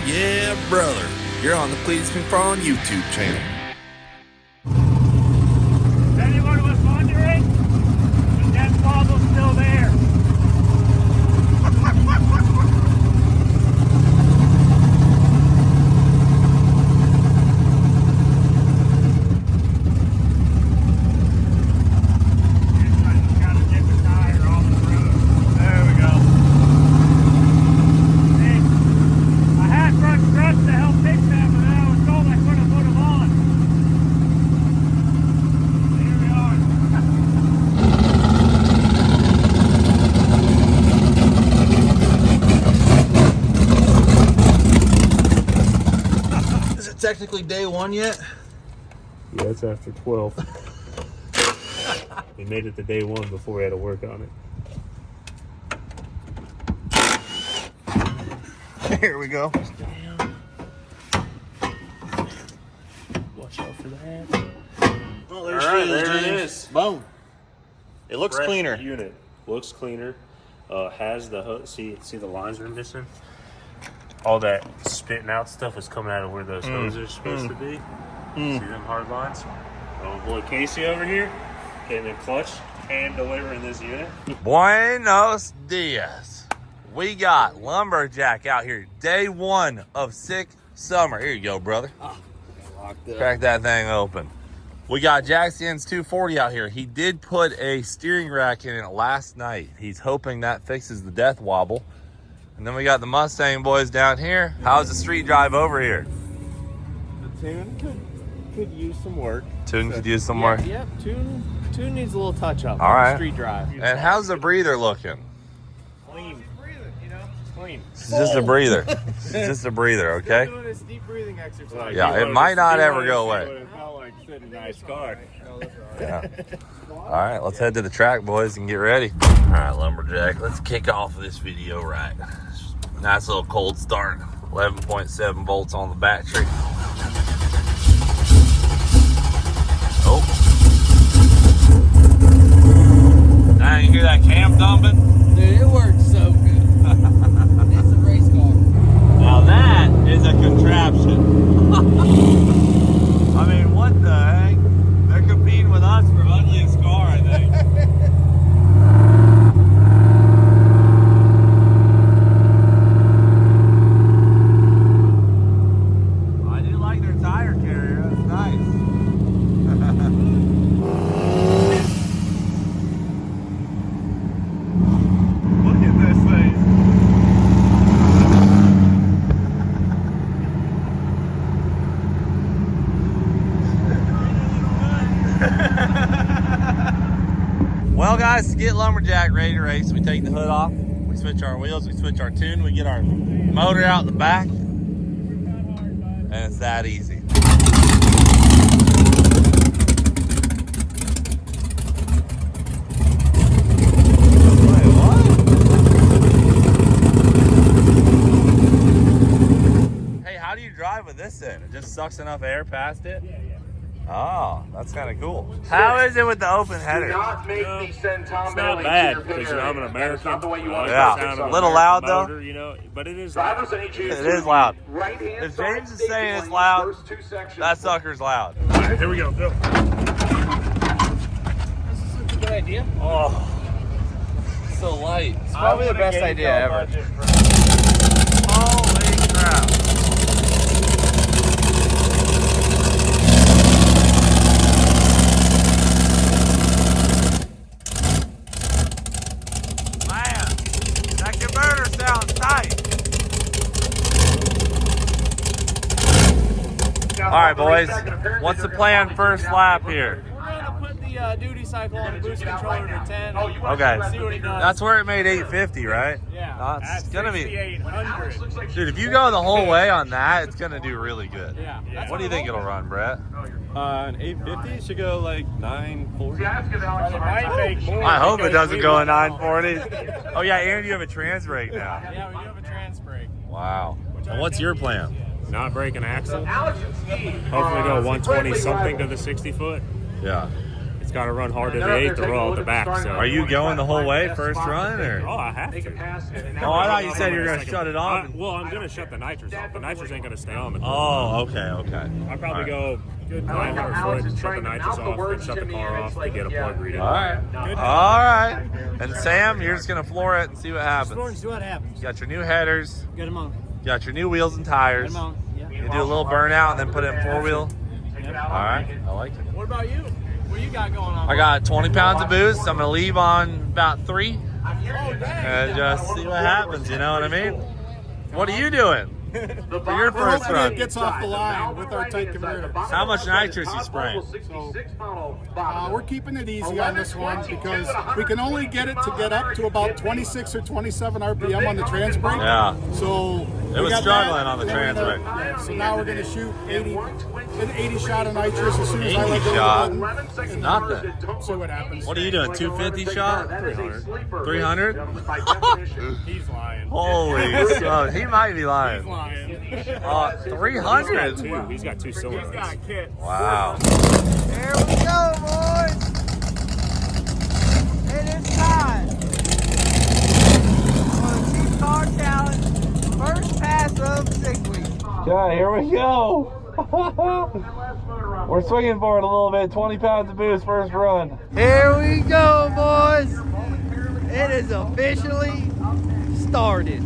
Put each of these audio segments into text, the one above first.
yeah, brother. You're on the Cleetus McFarland YouTube channel. Is anyone was wondering? The death wobble's still there. Technically day one yet? Yeah, it's after 12. We made it to day one before we had to work on it. Here we go. Watch out for that. Well, there's All right, there it is. Boom. It looks Fresh cleaner. Unit looks cleaner. Has the hood. See the lines are missing. All that spitting out stuff is coming out of where those hoses are supposed to be. See them hard lines? Oh boy, Casey over here getting a clutch hand delivering this unit. Buenos dias. We got Lumberjack out here. Day one of sick summer. Here you go, brother. Crack that thing open. We got Jackstand's 240 out here. He did put a steering rack in it last night. He's hoping that fixes the death wobble. And then we got the Mustang boys down here. How's the street drive over here? The tune could use some work. Tune could use some work. Yep, tune needs a little touch up. All right. Street drive. And how's the breather looking? Clean. It's clean. It's just a breather. It's just a breather, okay? Doing this deep breathing exercise. Yeah, it might not ever go away. It felt like sitting in a nice car. Yeah. All right, let's head to the track, boys, and get ready. All right, Lumberjack, let's kick off this video right. Nice little cold start. 11.7 volts on the battery. Oh. Now you hear that cam dumping? Dude, it works so good. It's a race car. Now that is a contraption. I mean, what the heck? They're competing with us for ugliest car, I think. I do like their tire carrier. That's nice. Look at this thing. Well, guys, to get Lumberjack ready to race, we take the hood off, we switch our wheels, we switch our tune, we get our motor out the back, and it's that easy. Wait, what? Hey, how do you drive with this in? It just sucks enough air past it? Yeah. Oh, that's kind of cool. How is it with the open header? It's not bad because I'm an American. Yeah, a little loud though. Motor, but it is loud. It is loud. If James is saying it's loud, that sucker's loud. All right, here we go. Go. This is a good idea. Oh, so light. It's probably the best idea ever. Holy crap. Man, that converter sounds tight. All right, boys. What's the plan first lap here? We're gonna put the duty cycle on the boost controller to 10. Okay. See what he does. That's where it made 850, right? Yeah. It's gonna be. 800. Dude, if you go the whole way on that, it's gonna do really good. Yeah. What do you think it'll run, Brett? An 850 should go like 940. I hope it doesn't go a 940. Oh yeah, and you have a trans brake now. Yeah, we do have a trans brake. Wow. And what's your plan? Not break an axle. Hopefully go 120 something to the 60 foot. Yeah. It's It's got to run hard to the 8th to roll at the back. So. Are you going the whole way first run, or? Oh, I have to. Oh, I thought you said you were going to shut it off. Well, I'm going to shut the nitrous off. The nitrous ain't going to stay on the car. Oh, okay. I'll probably go good 900 foot, shut the nitrous off, and shut the car off to get a plug read. All right. And Sam, you're just going to floor it and see what happens. See what happens. You got your new headers. Get them on. You got your new wheels and tires. Get them on. Yeah. You do a little burnout and then put it in 4-wheel. Yep. All right, I like it. What about you? What you got going on? I got 20 pounds of boost. I'm going to leave on about 3 and just see what happens, you know what I mean? What are you doing for your first run? It gets off the line with our tight converter. How much nitrous you spraying? So, we're keeping it easy on this one because we can only get it to get up to about 26 or 27 RPM on the trans brake. Yeah. So It was struggling on the trans brake. So now we're going to shoot 80 shot of nitrous as soon as I let 80 go shot? of the button. Nothing. See what happens. What are you doing, 250 shot? 300? He's lying. Holy smokes, he might be lying. 300? He's got 2 cylinders. Wow. Here we go, boys. It is time for the Cheap Car Challenge first pass of 6 weeks. Okay, here we go. We're swinging for it a little bit. 20 pounds of boost, first run. Here we go, boys. It is officially started.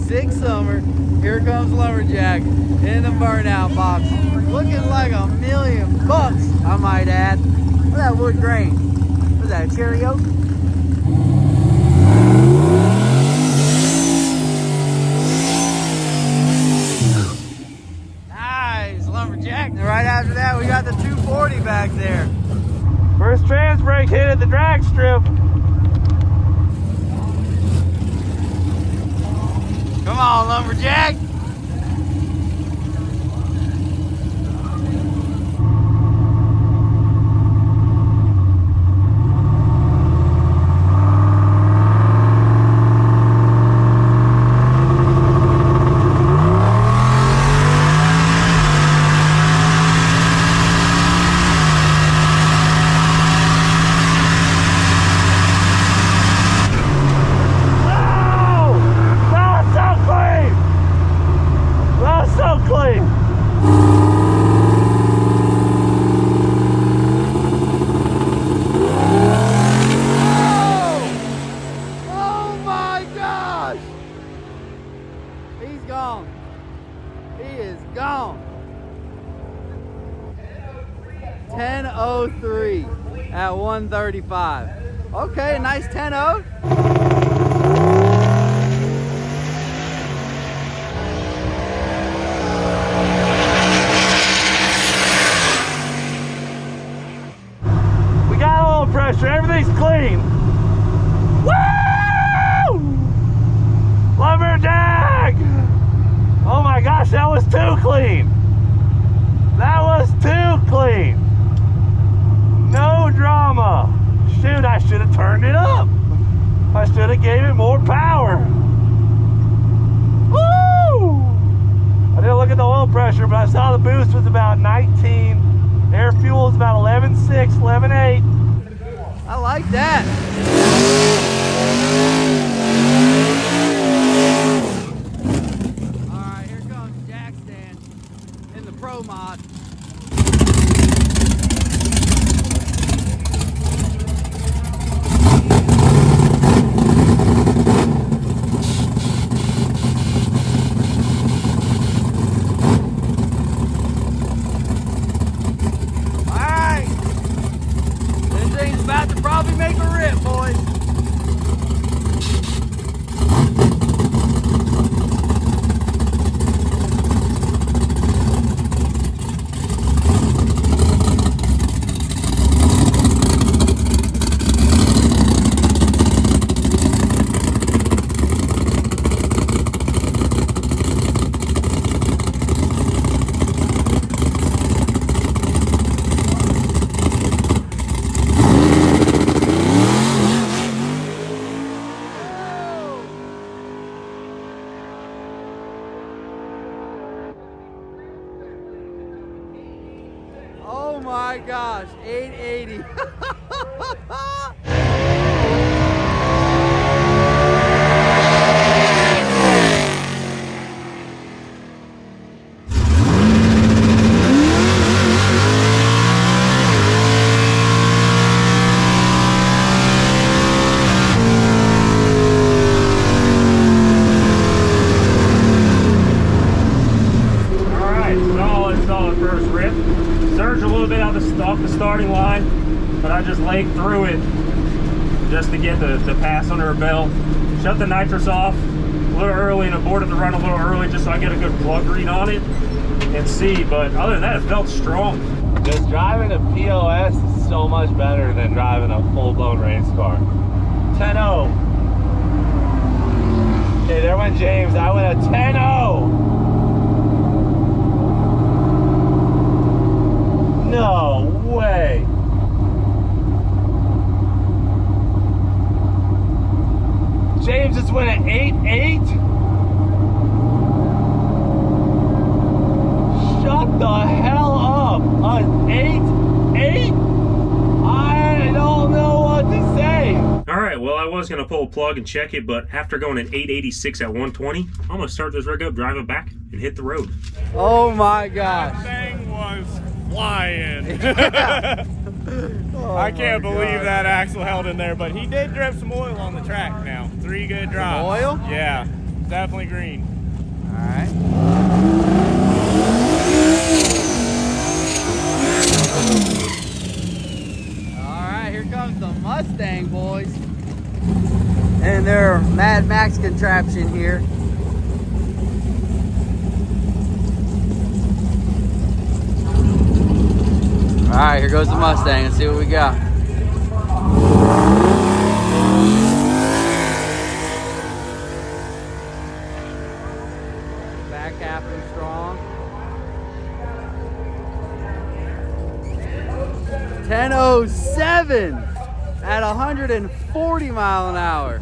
6 Summer. Here comes Lumberjack in the burnout box. Looking like $1 million, I might add. Look at that wood grain. What's that, a cherry oak? Nice, Lumberjack. And right after that, we got the 240 back there. First trans brake hit at the drag strip. Come on, Lumberjack. He's gone. He is gone. 10:03 at 135. Okay, nice 10-0. We got a little pressure. Everything's clean. Woo! Lumberjack! Oh my gosh, that was too clean. That was too clean. No drama. Shoot, I should have turned it up. I should have gave it more power. Woo! I didn't look at the oil pressure, but I saw the boost was about 19. Air fuel is about 11.6, 11.8. I like that. All right, here comes Jackstand in the Pro Mod. About to probably make a rip, boys. Oh my gosh, 880. Off the starting line, but I just laid through it just to get the pass under her belt. Shut the nitrous off a little early and aborted the run a little early just so I get a good plug read on it and see, but other than that, it felt strong. Just driving a POS is so much better than driving a full-blown race car. 10-0. Okay, there went James. I went a 10-0. No way. James just went at 8-8. Shut the hell up. An 8-8? I don't know what to say. All right, well, I was going to pull a plug and check it, but after going at 886 at 120, I'm going to start this rig up, drive it back, and hit the road. Oh my gosh. That thing was flying. Oh I can't my believe God. that axle held in there, but he did drip some oil on the track now. 3 good drops. oil? Yeah, definitely green. All right. All right, here comes the Mustang, boys. And their Mad Max contraption here. All right, here goes the Mustang. Let's see what we got. Back half and strong. 10:07 at 140 mile an hour.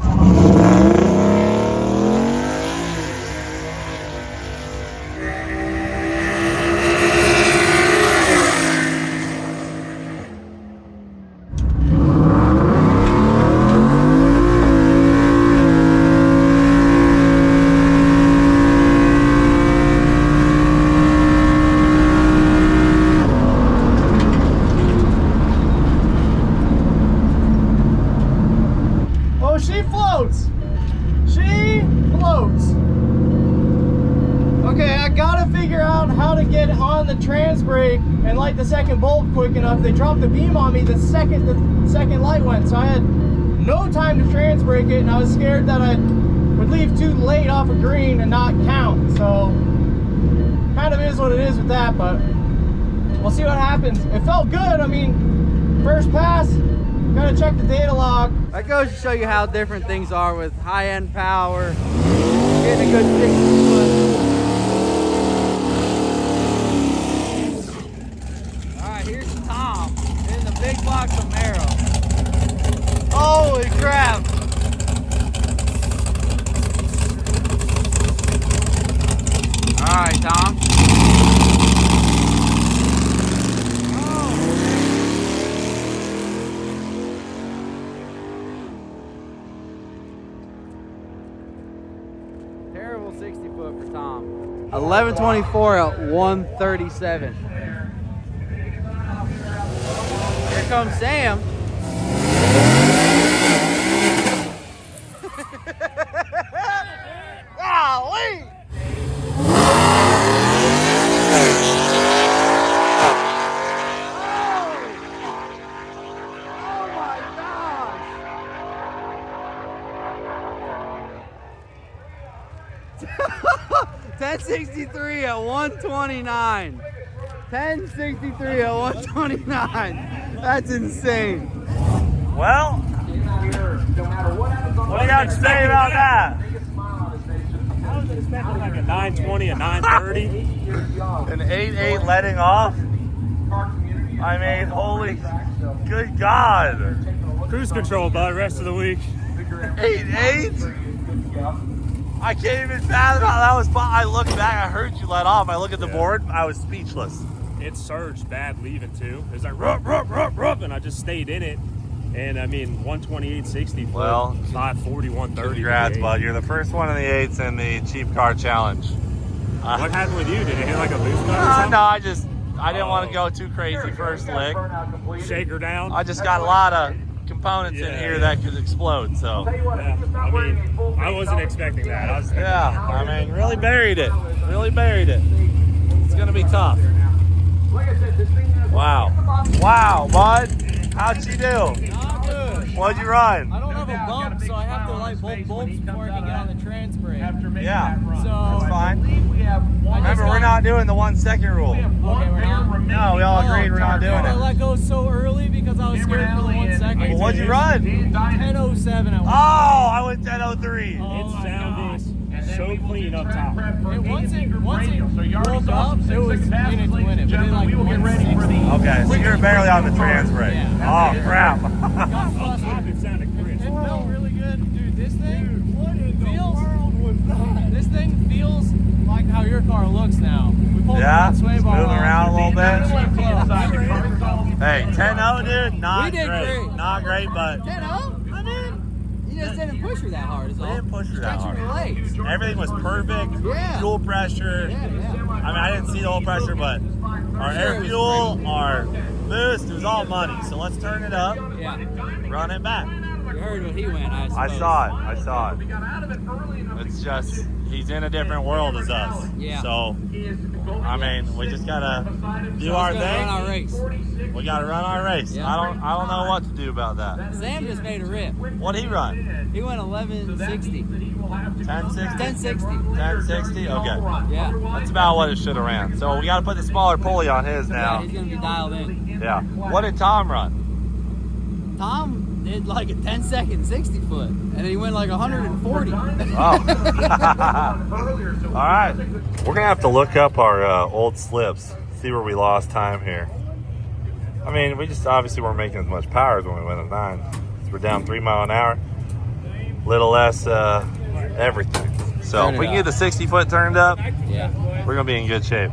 She floats. She floats. Okay, I gotta figure out how to get on the trans brake and light the second bulb quick enough. They dropped the beam on me the second light went, so I had no time to trans brake it, and I was scared that I would leave too late off of green and not count. So kind of is what it is with that, but we'll see what happens. It felt good. I mean, first pass. Gotta check the data log. That goes to show you how different things are with high-end power, getting a good 60 foot. All right, here's Tom in the big block Camaro. Holy crap! All right, Tom. 1124 at 137. Here comes Sam. Golly! Oh my gosh! 1063 at 129. 1063 at 129. That's insane. Well, what do you got to say about that? I was expecting like a 920, a 930. An 8-8 letting off? I mean, holy, good God. Cruise control, bud, rest of the week. 8-8? I can't even fathom how that was. I looked back, I heard you let off. I look at the board, I was speechless. it surged bad leaving too. It was like rup, and I just stayed in it. And I mean, 128.60 for Well, 540, 130. Congrats, bud. You're the first one in the 8s in the cheap car challenge. What happened with you? Did it hit like a boost gun or something? No, I didn't want to go too crazy first lick. Shake her down? I just got a lot of components in here that could explode, so. Yeah, I mean, I wasn't expecting that. I was thinking, I mean, really buried it. Really buried it. It's going to be tough. Wow. Wow, bud. How'd you do? Not good. What'd you run? I don't have a bump, so I have to light both bulbs before I can get on the trans brake. Yeah, So that's fine. I Remember, we're not doing the 1 second rule. Okay, we're not. No, we all agreed we're not doing I it. let go so early because I was scared for the 1 second. Well, what'd you run? 10:07. Oh, I went 10:03. it my sounded so clean up top. And once it woke up, it was in it to win it. But it like 160. Okay, so you're barely on the trans brake. Yeah. Oh, crap. Got flustered. It sounded crisp. It felt really good, dude. This thing feels like how your car looks now. We pulled Yeah, the sway it's bar moving off. around a little bit. Close. Hey, 10-0, dude, not We did great. Not great, but 10-0? I mean, you just didn't push her that hard, is we all. didn't push her that Stretching hard. your legs. Everything was perfect. Yeah. Fuel pressure. Yeah. I mean, I didn't see the whole pressure, but our air fuel, our boost, it was all money. So let's turn it up, Yeah. run it back. You heard when he went, I I suppose. saw it. It's just, he's in a different world as us. Yeah. So, I mean, we just gotta do our Let's go run our thing. race. We gotta run our race. Yeah. I don't know what to do about that. Sam just made a rip. What'd he run? He went 11:60. 1060? 10:60. 1060? Okay. Yeah. That's about what it should have ran. So we gotta put the smaller pulley on his Yeah, now. he's gonna be dialed in. Yeah. What did Tom run? Tom did like a 10-second 60 foot, and he went like 140. Oh. All right. We're going to have to look up our old slips, see where we lost time here. I mean, we just obviously weren't making as much power as when we went at 9. So we're down 3 miles an hour, little less everything. So Turn if it we can get up. the 60 foot turned up, Yeah. we're going to be in good shape.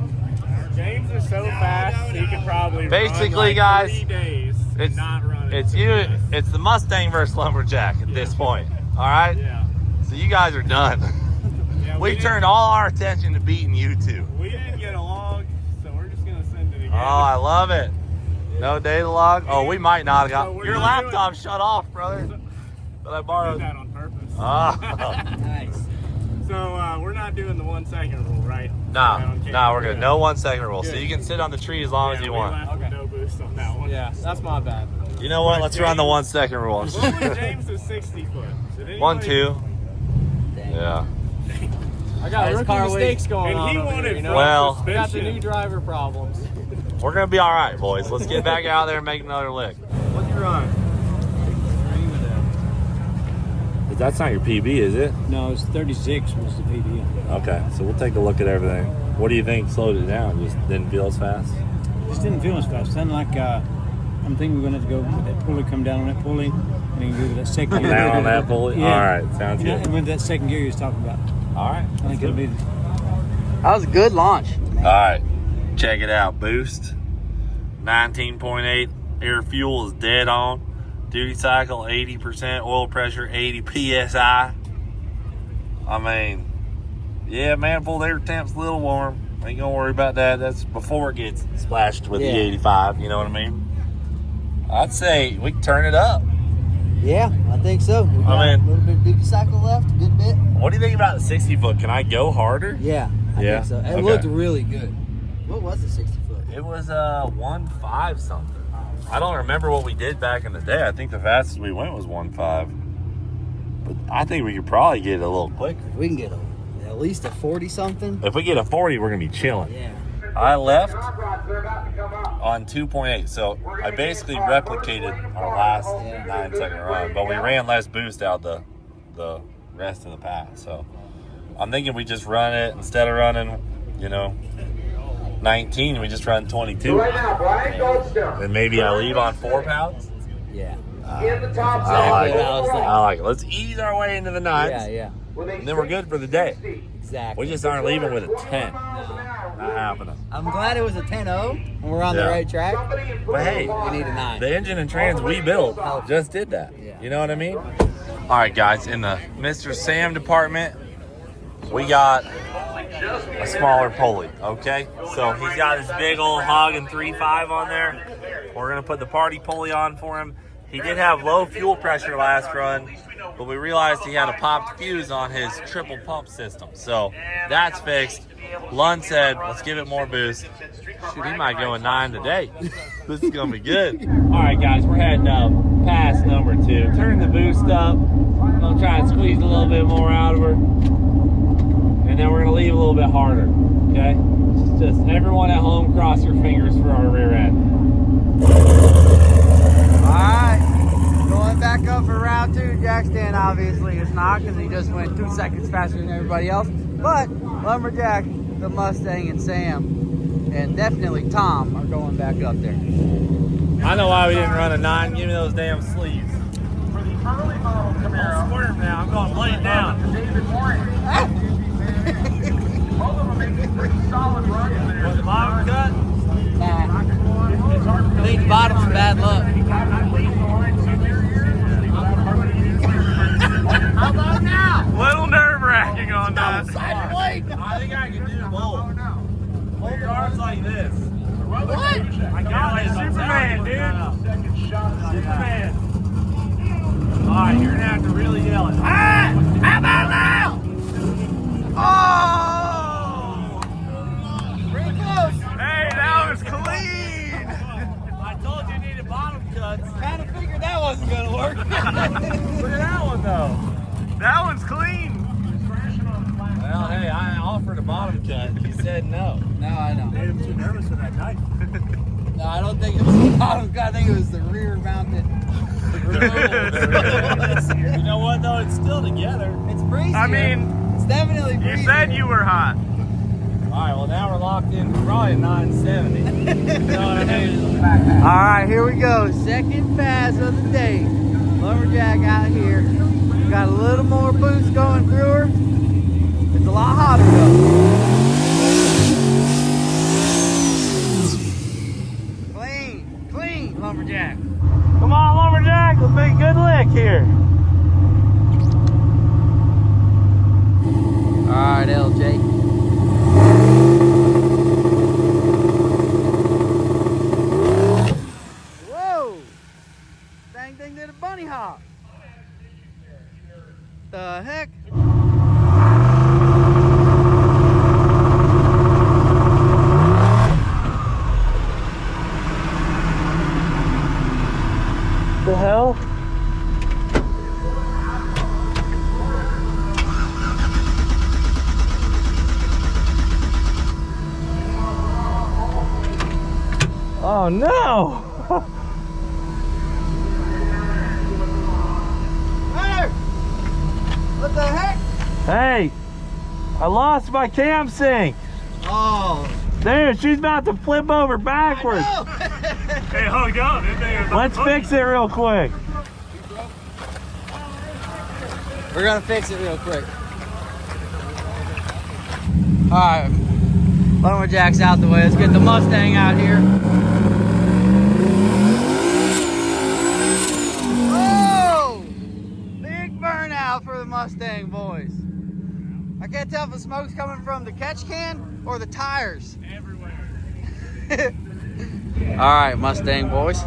James is so fast, he could probably Basically, run like guys, 3 days and It's, not run it. it's you. It's the Mustang versus Lumberjack at this point. All right? Yeah. So you guys are done. Yeah, We've turned all our attention to beating you two. We didn't get along, so we're just gonna send it again. Oh, I love it. No data log. Oh, we might not have So got we're your not laptop shut off, brother. But I did borrowed. that on purpose. Oh, Nice. So we're not doing the 1 second rule, right? no, we're good. No 1 second rule. So you can sit on the tree as long as you want. Okay. No boost on that one. Yeah, that's my bad. You know what? Let's run the 1 second rule. What was James' 60 foot? Did anybody- 1, 2. Yeah. I got Nice rookie car mistakes going And on. he over wanted here, you know? front Well- I got the suspension. new driver problems. We're gonna be all right, boys. Let's get back out there and make another lick. What'd you run? That's not your PB, is it? No, it's 36 was the PB. Okay, so we'll take a look at everything. What do you think slowed it down? Just didn't feel as fast? Just didn't feel as fast. Sounded like I'm thinking we're going to have to go with that pulley, come down on that pulley, and then go to that second gear. Down on that pulley? Yeah. All right, sounds You know, good. and with that second gear you was talking about. All right. I think it'll be. That was a good launch. All right, check it out. Boost, 19.8. Air fuel is dead on. Duty cycle, 80%. Oil pressure, 80 PSI. I mean, yeah, manifold air temp's a little warm. Ain't gonna worry about that. That's before it gets splashed with the Yeah. 85. You know what I mean? I'd say we can turn it up. Yeah, I think so. We got I mean- a little bit of duty cycle left, a good bit. What do you think about the 60 foot? Can I go harder? Yeah, I Yeah? think so. It Okay. looked really good. What was the 60 foot? It was 1.5 something. I don't remember what we did back in the day. I think the fastest we went was 1.5. But I think we could probably get it a little quicker. We can get at least a 40 something. If we get a 40, we're gonna be chilling. Yeah. I left on 2.8, so I basically replicated our last 9 second run, but we ran less boost out the rest of the pack. So I'm thinking we just run it instead of running, 19, we just run 22. And maybe I leave on 4 pounds. Yeah. I like it. I like it. Let's ease our way into the 9s. Yeah. And then we're good for the day. Exactly. We just aren't leaving with a 10. Not happening. I'm glad it was a 10-0 and we're on the right track. But hey, we need a 9. the engine and trans we built just did that. Yeah. You know what I mean? All right, guys, in the Mr. Sam department, we got a smaller pulley, okay? So he's got his big old Hagen 3.5 on there. We're gonna put the party pulley on for him. He did have low fuel pressure last run, but we realized he had a popped fuse on his triple pump system. So that's fixed. Lund said, let's give it more boost. Shoot, he might go a 9 today. This is gonna be good. All right, guys, we're heading up past number 2. Turn the boost up. I'm gonna try and squeeze a little bit more out of her. And then we're gonna leave a little bit harder, okay? Just everyone at home, cross your fingers for our rear end. Alright, going back up for round 2. Jackstand obviously is not because he just went 2 seconds faster than everybody else. But Lumberjack, the Mustang, and Sam, and definitely Tom are going back up there. I know why we didn't run a 9. Give me those damn sleeves. For the early model Camaro. I'll swerve now. I'm going to lay it down. David Warren. Both of them making pretty solid runs there. Was the bottom cut? Nah. I think the bottom's bad luck. How about now? Little nerve-wracking on that. I think I can do both. Hold your arms like this. What? I got it. Superman, dude. Superman. All right, you're going to have to really yell it. Ah! How about now? Oh! Pretty close. Hey, that was clean. I told you needed bottom cuts. Kind of figured that wasn't going to work. Look at that one, though. That one's clean. Well, hey, I offered a bottom cut. He said no. No, I know. Made him too nervous with that knife. No, I don't think it was the bottom. I think it was the rear mounted. You know what, though? It's still together. It's breezy. I mean, it's definitely breezy. you said you were hot. All right, well, now we're locked in for probably a 970. You know what I mean? All right, here we go. Second pass of the day. Lumberjack out here. Got a little more boost going through her. It's a lot hotter though. Clean, Lumberjack. Come on, Lumberjack. Let's make a good lick here. All right, LJ. Whoa! Dang thing did a bunny hop. The heck? The hell? Oh no! Hey! What the heck? Hey, I lost my cam sync. Oh. Dude, she's about to flip over backwards. Hey, hold on. Let's fix it real quick. We're gonna fix it real quick. All right, Lumberjack's out the way. Let's get the Mustang out here. Oh! Big burnout for the Mustang boys. I can't tell if the smoke's coming from the catch can or the tires. Everywhere. All right, Mustang boys.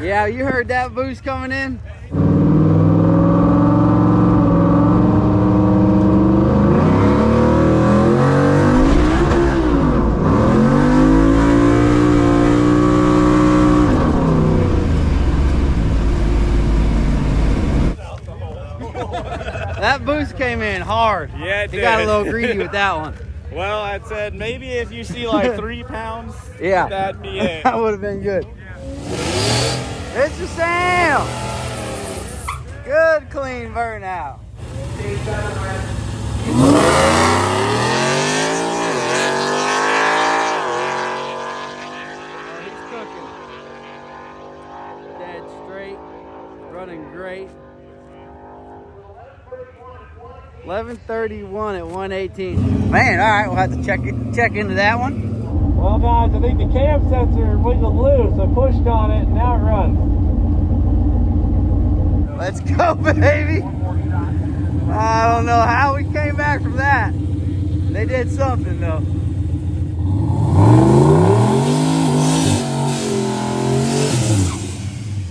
Yeah, you heard that boost coming in? That boost came in hard. Yeah, it He got a did. little greedy with that one. Well, I said maybe if you see like 3 pounds, Yeah. that'd be it. That would have been good. Mr. Sam! Good clean burnout. He's cooking. Dead straight. Running great. 11:31 at 118. Man, all right, we'll have to check into that one. Well, guys, I think the cam sensor wiggled loose. I pushed on it, and now it runs. Let's go, baby. I don't know how we came back from that. They did something, though.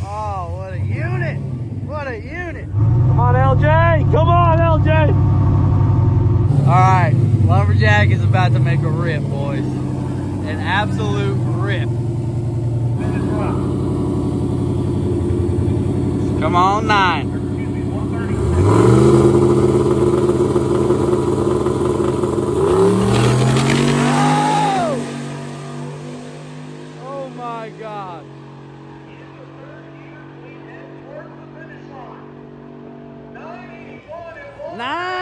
Oh, what a unit. What a unit. Come on, LJ. Come on, LJ. All right, Lumberjack is about to make a rip, boys. An absolute rip. Come on, 9. Oh my God.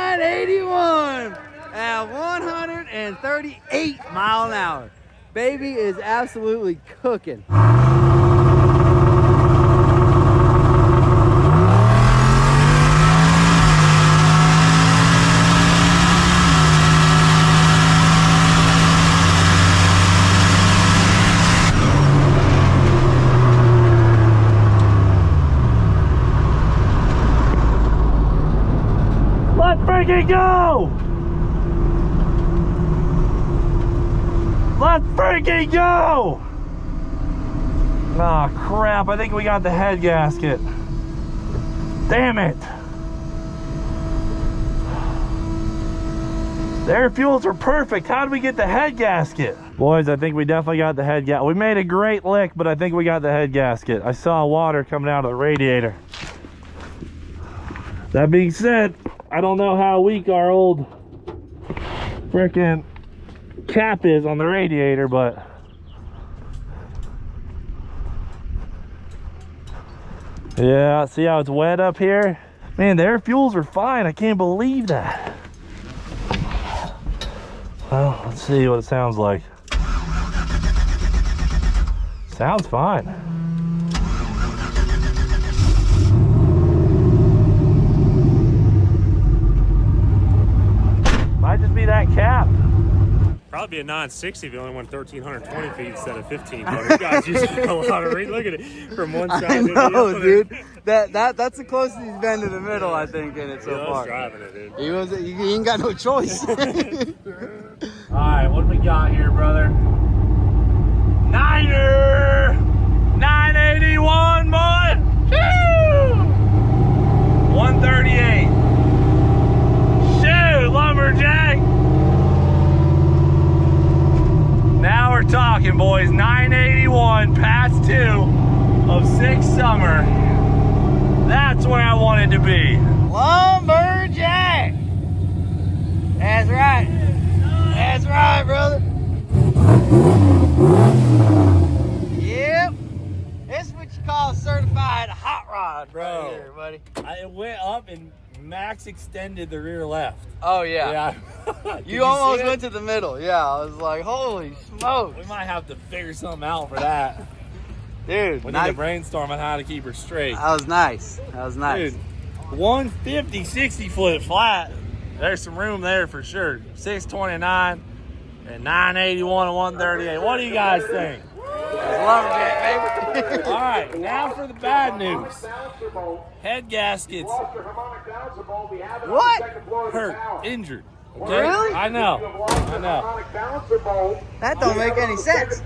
$981 at 138 mile an hour. Baby is absolutely cooking. Let's freaking go! Let's freaking go! Oh crap, I think we got the head gasket. Damn it! The air fuels were perfect. How did we get the head gasket? Boys, I think we definitely got the head gasket. We made a great lick, but I think we got the head gasket. I saw water coming out of the radiator. That being said, I don't know how weak our old frickin' cap is on the radiator, but yeah, see how it's wet up here? Man, the air fuels are fine. I can't believe that. Well, let's see what it sounds like. Sounds fine. Might just be that cap. Probably be a 960 if you only went 1,320 feet instead of 1,500. You guys used a lot of Look at it from one side I to the know, other. dude. That's the closest he's been to the middle, I think, in it so I was far. driving it, dude. He ain't got no choice. Alright, what do we got here, brother? Niner! 981, boy! Woo! 138. Shoot, Lumberjack! Now we're talking, boys. 981, pass 2 of 6 summer. That's where I wanted to be. Lumberjack! That's right. That's right, brother. Yep. This is what you call a certified hot rod, Bro. right here, buddy. It went up and max extended the rear left. Oh, yeah. Can You almost see it? went to the middle. Yeah, I was like, holy smokes. We might have to figure something out for that. Dude, We need to brainstorm on how to keep her straight. that was nice. That was nice. Dude, 150, 60 foot flat. There's some room there for sure. 629 and 981 and 138. What do you guys think? That's Lumberjack, baby. All right, now for the bad news. Head gaskets What? hurt, injured. Okay? Really? I know. That don't make any sense.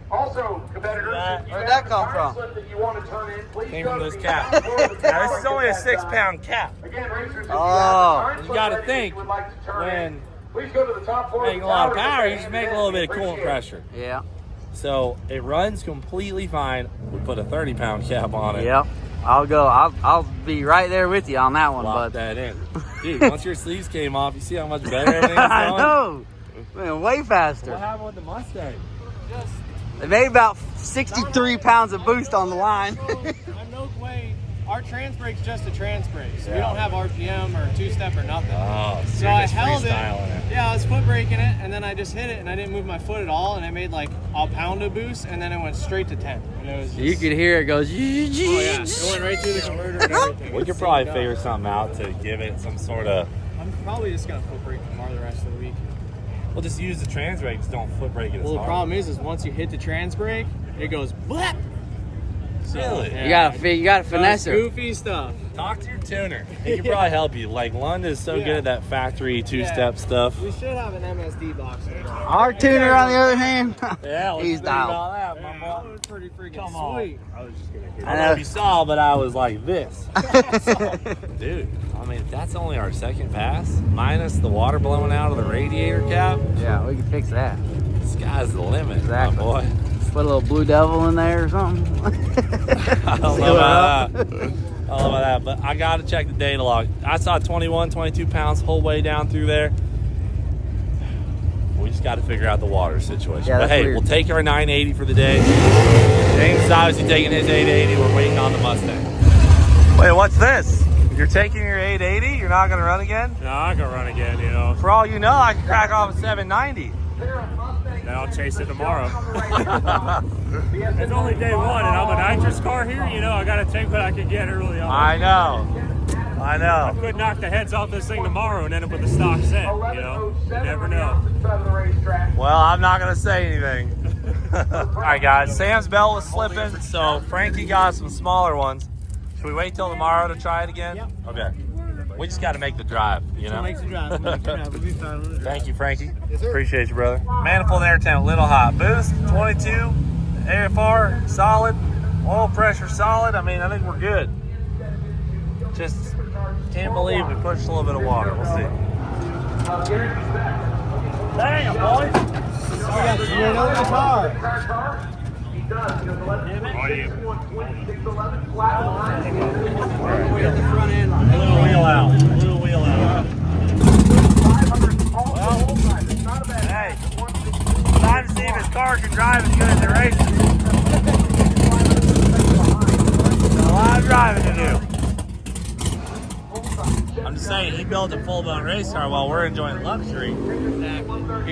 Also, competitors, Where'd that come from? Came from this cap. Now, this is only a 6-pound cap. Oh. You got to think when making a lot of power, you just make a little bit of coolant pressure. Yeah. So it runs completely fine. We put a 30-pound cap on it. Yep. I'll go. I'll be right there with you on that one, Lock bud. that in. Dude, once your sleeves came off, you see how much better everything's going? I know. Man, way faster. What happened with the Mustang? They made about 63 pounds of boost on the line. I'm no way. Our trans brake's just a trans brake, so we don't have RPM or two-step or nothing. Oh, so I held it. Yeah, I was foot braking it, and then I just hit it, and I didn't move my foot at all, and I made like a pound of boost, and then it went straight to 10. And it was just, You could hear it goes. oh yeah, it went right through the converter and everything. We could probably figure something out to give it some sort of... I'm probably just gonna foot brake tomorrow the rest of the week. We'll just use the trans brake, just don't foot brake it as Well, the hard. problem is once you hit the trans brake, it goes blap. So, Really? yeah, You gotta finesse her. goofy stuff. Talk to your tuner. He can probably help you. Like, Lund is so good at that factory two-step stuff. We should have an MSD box there. Our tuner, on the other hand, Yeah, he's dialed. That, my That boy. was pretty freaking Come on. sweet. I was just gonna hit I don't know if you saw, but I was like this. Dude, I mean, that's only our second pass, minus the water blowing out of the radiator cap. Yeah, we can fix that. Sky's the limit, Exactly. my boy. Put a little Blue Devil in there or something. I don't know about that. I don't know about that, but I got to check the data log. I saw 21, 22 pounds whole way down through there. We just got to figure out the water situation. Yeah, but that's hey, weird. we'll take our 980 for the day. James is obviously taking his 880. We're waiting on the Mustang. Wait, what's this? You're taking your 880? You're not going to run again? No, I can run again, you know. For all you know, I can crack off a 790. Then I'll chase it tomorrow. It's only day one, and I'm a nitrous car here. You know, I got to take what I can get early on. I know. I could knock the heads off this thing tomorrow and end up with a stock set. You know, you never know. Well, I'm not going to say anything. All right, guys. Sam's belt was slipping, so Frankie got some smaller ones. Should we wait till tomorrow to try it again? Yep. Okay. We just got to make the drive, you know? Makes the drive. We'll be fine with it. Thank you, Frankie. Yes, sir. Appreciate you, brother. Manifold air temp, little hot. Boost, 22. AFR, solid. Oil pressure, solid. I mean, I think we're good. Just can't believe we pushed a little bit of water. We'll see. Damn, boys. You're in the car. At the front end. A little wheel out. Well, hey, time to see if his car can drive as good as the races. A lot of driving to do. I'm just saying, he built a full-blown race car while we're enjoying luxury. He's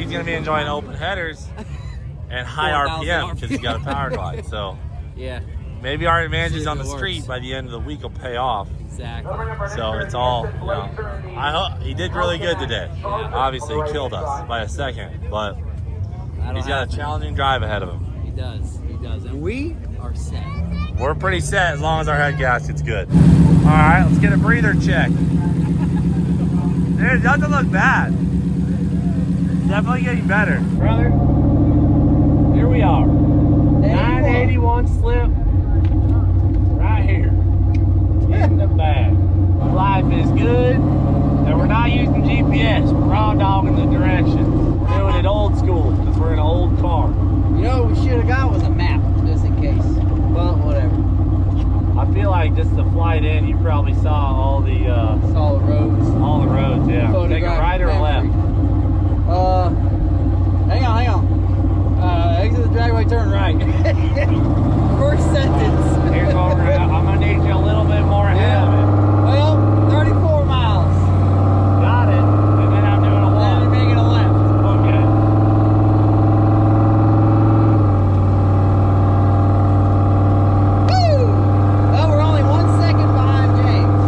going to be enjoying open headers and high RPM because he's got a power glide. So Yeah, maybe our advantages on the It works. street by the end of the week will pay off. exactly. So it's all, you know, I hope he did really good today. Obviously, he killed us by a second, but he's got a challenging drive ahead of him. He does. And we are set. We're pretty set as long as our head gasket's good. All right, let's get a breather check. Dude, it doesn't look bad. Definitely getting better. Brother, here we are. 981 slip. Right here. In the bag. Life is good. And we're not using GPS. We're raw dogging the directions. We're doing it old school because we're in an old car. You know what we should have got was a map, just in case. Well, whatever. I feel like just the flight in, you probably saw all the Saw the roads. yeah. Take a right or a left. Hang on. Exit the dragway, turn right. First sentence. Here's what we're at. I'm gonna need you a little bit more ahead of it. Well, 34 miles. Got it. And then I'm doing a Then left. I'm making a left. Okay. Woo! Well, we're only 1 second behind James.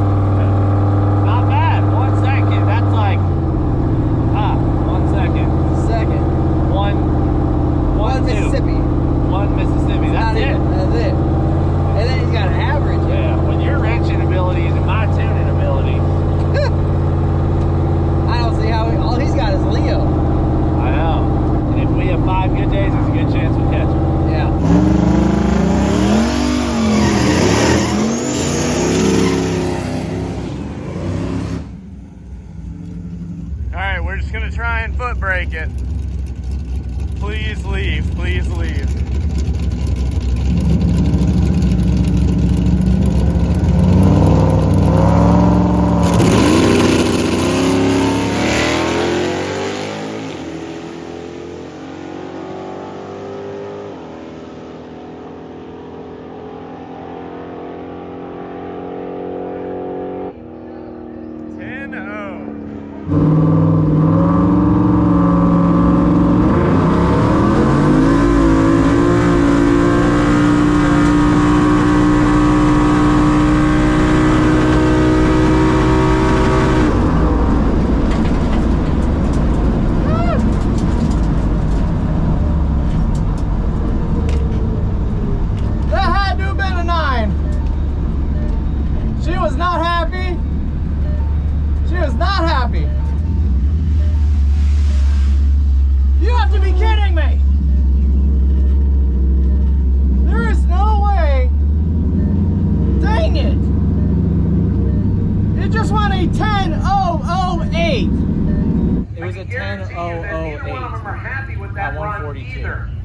Not bad. 1 second. That's like 1 second. Second. One, two. Mississippi. One Mississippi. That's it. That's it. And then he's got an average. Yeah. When your wrenching abilities and my tuning ability, I don't see how all he's got is Leo. I know. And if we have 5 good days, there's a good chance we'll catch him. Yeah. All right, we're just gonna try and foot brake it. Please leave, please leave.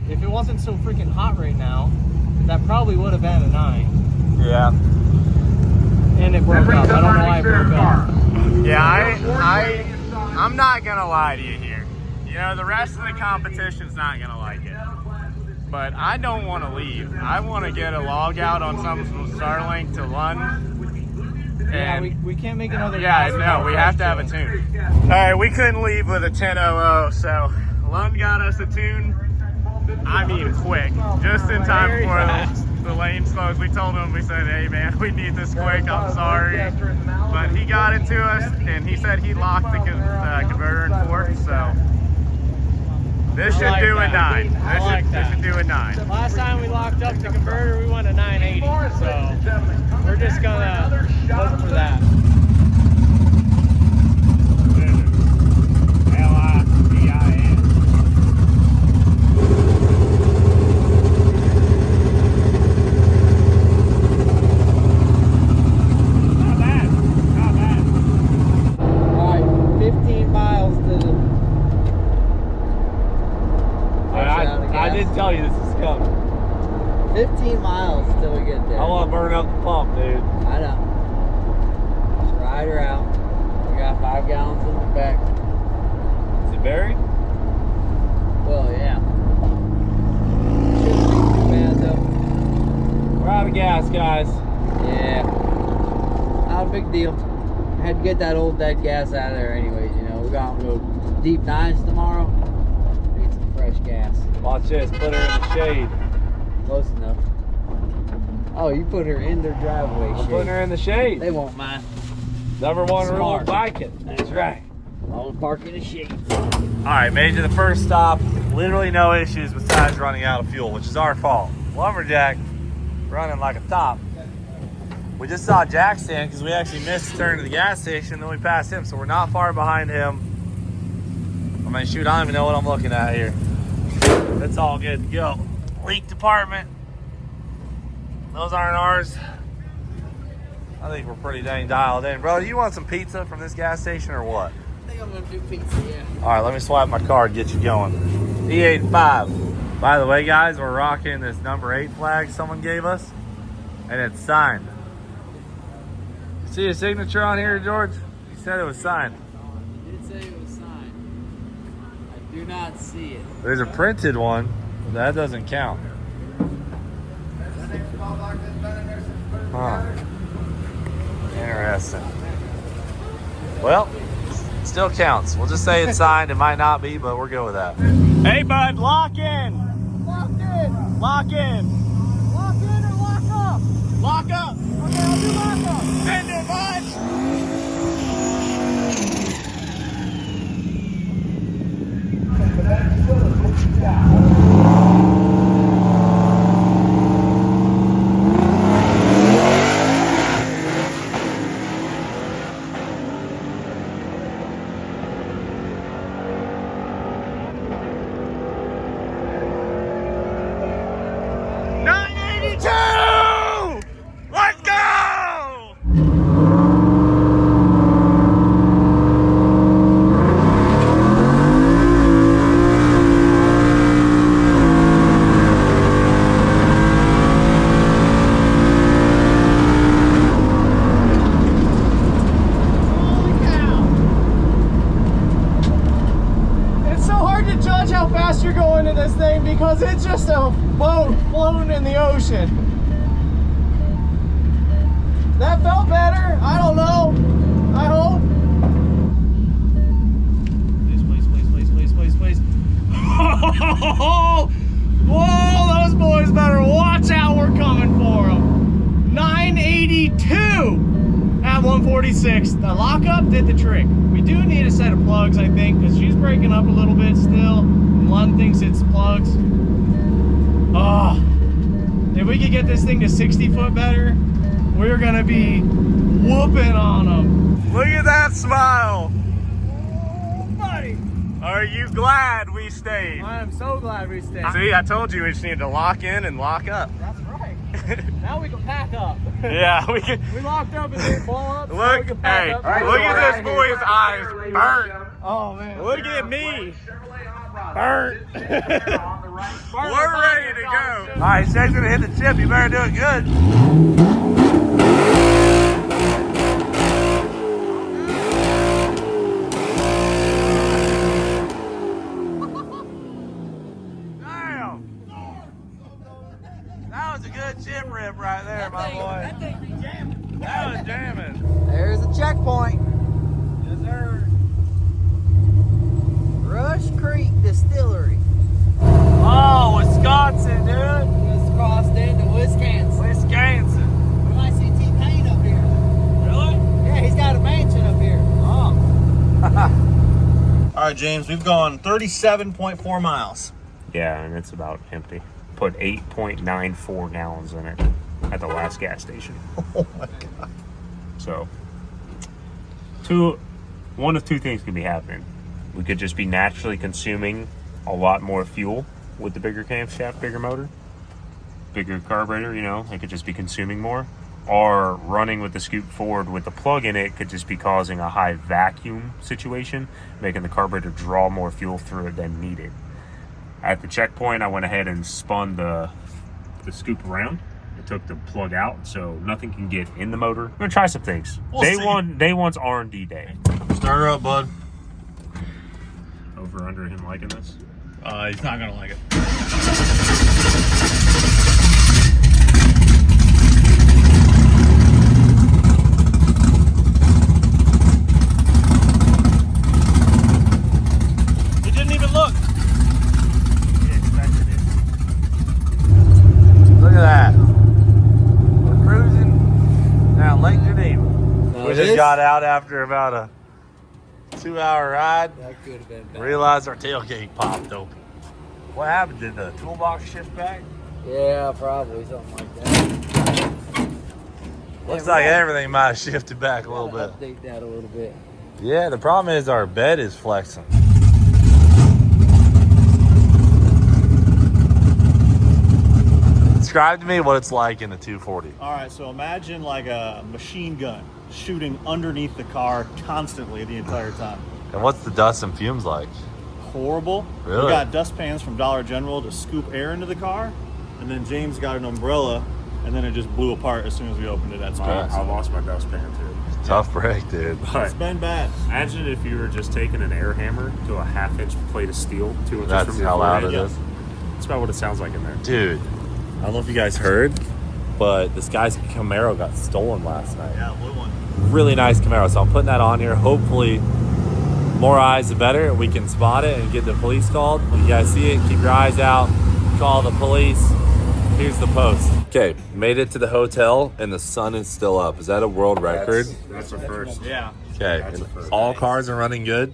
If it wasn't so freaking hot right now, that probably would have been a 9. Yeah. And it broke up. I don't know why it broke up. Yeah, I'm not gonna lie to you here. You know, the rest of the competition's not gonna like it. But I don't want to leave. I want to get a log out on something from Starlink to Lund. Yeah, we can't make another. Yeah, no, we have to have a tune. All right, we couldn't leave with a 10.00, so Lund got us a tune. I mean, quick, just in time before the lane slows. We told him, we said, hey man, we need this quick, I'm sorry. But he got it to us, and he said he locked the converter in 4th, so this should do a 9. This should do a 9. Last time we locked up the converter, we went a 980, so we're just gonna look for that. I did tell you this is coming. 15 miles till we get there. I want to burn up the pump, dude. I know. Just ride her out. We got 5 gallons in the back. Is it buried? Well, yeah. Shouldn't be too bad though. We're out of gas, guys. Yeah. Not a big deal. I had to get that old dead gas out of there anyways, you know. We're gonna go deep 9s tomorrow. Need some fresh gas. Watch this, put her in the shade. Close enough. Oh, you put her in their driveway I'm shade. putting her in the shade. They won't mind. Number 1 rule Smart. of biking. That's right. I'll park in the shade. All right, made it to the first stop. Literally no issues besides running out of fuel, which is our fault. Lumberjack running like a top. We just saw Jackstand because we actually missed the turn to the gas station, then we passed him, so we're not far behind him. I mean, shoot, I don't even know what I'm looking at here. It's all good to go. Leak department. Those aren't ours. I think we're pretty dang dialed in. Bro, do you want some pizza from this gas station or what? I think I'm gonna do pizza, yeah. All right, let me swipe my card, get you going. E85. By the way, guys, we're rocking this number 8 flag someone gave us, and it's signed. See a signature on here, George? He said it was signed. He did say it was signed. I do not see it. There's a printed one, but that doesn't count. Huh. Interesting. Well, it still counts. We'll just say it's signed. It might not be, but we're good with that. Hey, bud, lock in. Lock in. Lock in. Lock in or lock up? Lock up. Okay, I'll do lock up. Send it, bud. Let's go! Holy cow. It's so hard to judge how fast you're going in this thing because it's just a boat floating in the ocean. That felt better. I don't know. I hope. Whoa, those boys better watch out. We're coming for them. 982 at 146. The lockup did the trick. We do need a set of plugs, I think, because she's breaking up a little bit still. Lund thinks it's plugs. Oh, if we could get this thing to 60 foot better, we're gonna be whooping on them. Look at that smile. Oh, buddy. Are you glad we stayed? I am so glad we stayed. See, I told you we just needed to lock in and lock up. That's right. Now we can pack up. Yeah, we can. We locked up and didn't blow up. So Look, we can pack hey, up. look at this boy's eyes burnt. Oh man. Look at me. Burnt. We're ready to go. All right, Shag's gonna hit the chip. You better do it good. That was a good chip rip right there, my boy. That thing be jamming. That was jamming. There's a checkpoint. Yes, sir. Rush Creek Distillery. Oh, Wisconsin, dude. Just crossed into Wisconsin. Wisconsin. We might see T-Pain up here. Really? Yeah, he's got a mansion up here. Oh. All right, James, we've gone 37.4 miles. Yeah, and it's about empty. Put 8.94 gallons in it at the last gas station. Oh my God. So, one of two things could be happening. We could just be naturally consuming a lot more fuel with the bigger camshaft, bigger motor, bigger carburetor, you know, it could just be consuming more. Or running with the scoop forward with the plug in it could just be causing a high vacuum situation, making the carburetor draw more fuel through it than needed. At the checkpoint, I went ahead and spun the scoop around. It took the plug out, so nothing can get in the motor. We're gonna try some things. Day one's R&D day. Start her up, bud. Over under him liking this. He's not gonna like it. He didn't even look. Look at that. We're cruising down Lake Geneva. We just got out after about a 2-hour ride. That could have been bad. Realized our tailgate popped open. What happened? Did the toolbox shift back? Yeah, probably something like that. Looks like everything might have shifted back a little bit. Update that a little bit. Yeah, the problem is our bed is flexing. Describe to me what it's like in the 240. All right, so imagine like a machine gun shooting underneath the car constantly the entire time. And what's the dust and fumes like? Horrible. Really? We got dustpans from Dollar General to scoop air into the car, and then James got an umbrella, and then it just blew apart as soon as we opened it at speed. I lost my dustpan too. Tough break, dude. It's been bad. Imagine if you were just taking an air hammer to a 1/2 inch plate of steel, 2 inches That's from your how loud forehead. it is. That's about what it sounds like in there. Dude, I don't know if you guys heard, but this guy's Camaro got stolen last night. Yeah, blue one. Really nice Camaro. So I'm putting that on here. Hopefully, more eyes the better. We can spot it and get the police called. When you guys see it, keep your eyes out. Call the police. Here's the post. Okay, made it to the hotel and the sun is still up. Is that a world record? That's the first. Yeah. Okay, That's and the first. all cars are running good?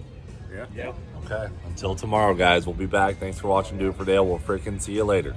Yeah. Yep. Okay, until tomorrow, guys. We'll be back. Thanks for watching Do It for Dale. We'll freaking see you later.